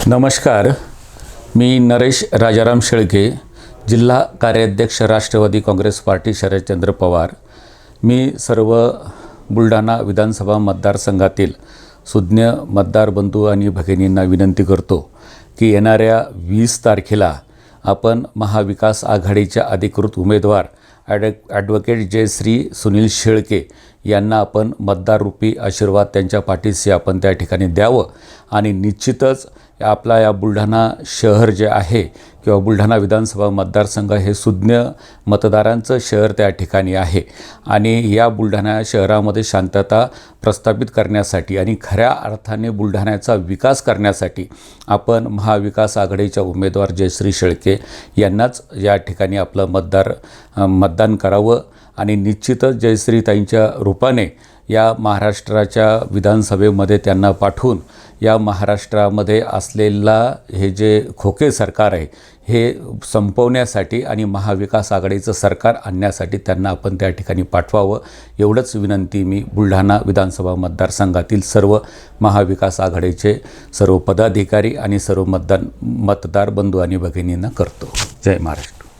नमस्कार, मी नरेश राजाराम शेळके, जिल्हा कार्याध्यक्ष राष्ट्रवादी काँग्रेस पार्टी शरदचंद्र पवार। मी सर्व बुलढाणा विधानसभा मतदारसंघातील सुज्ञ मतदार बंधू आणि भगिनींना विनंती करतो की येणाऱ्या 20 तारखेला आपण महाविकास आघाडीच्या अधिकृत उमेदवार ॲडव्होकेट जयश्री सुनील शेळके यांना आपण मतदाररूपी आशीर्वाद त्यांच्या पाठीशी आपण त्या ठिकाणी द्यावं आणि निश्चितच आपला या बुलढाणा शहर जे आहे किंवा बुलढाणा विधानसभा मतदारसंघ हे सुज्ञ मतदारांचं शहर त्या ठिकाणी आहे आणि या बुलढाणा शहरामध्ये शांतता प्रस्थापित करण्यासाठी आणि खऱ्या अर्थाने बुलढाण्याचा विकास करण्यासाठी आपण महाविकास आघाडीच्या उमेदवार जयश्री शेळके यांनाच या ठिकाणी आपलं मतदान करावं आणि निश्चितच जयश्रीताईंच्या रूपाने या महाराष्ट्राच्या विधानसभेमध्ये त्यांना पाठवून या महाराष्ट्रामध्ये असलेला हे जे खोके सरकार आहे हे संपवण्यासाठी आणि महाविकास आघाडीचं सरकार आणण्यासाठी त्यांना आपण त्या ठिकाणी पाठवावं एवढंच विनंती मी बुलढाणा विधानसभा मतदारसंघातील सर्व महाविकास आघाडीचे सर्व पदाधिकारी आणि सर्व मतदार बंधू आणि भगिनींना करतो। जय महाराष्ट्र।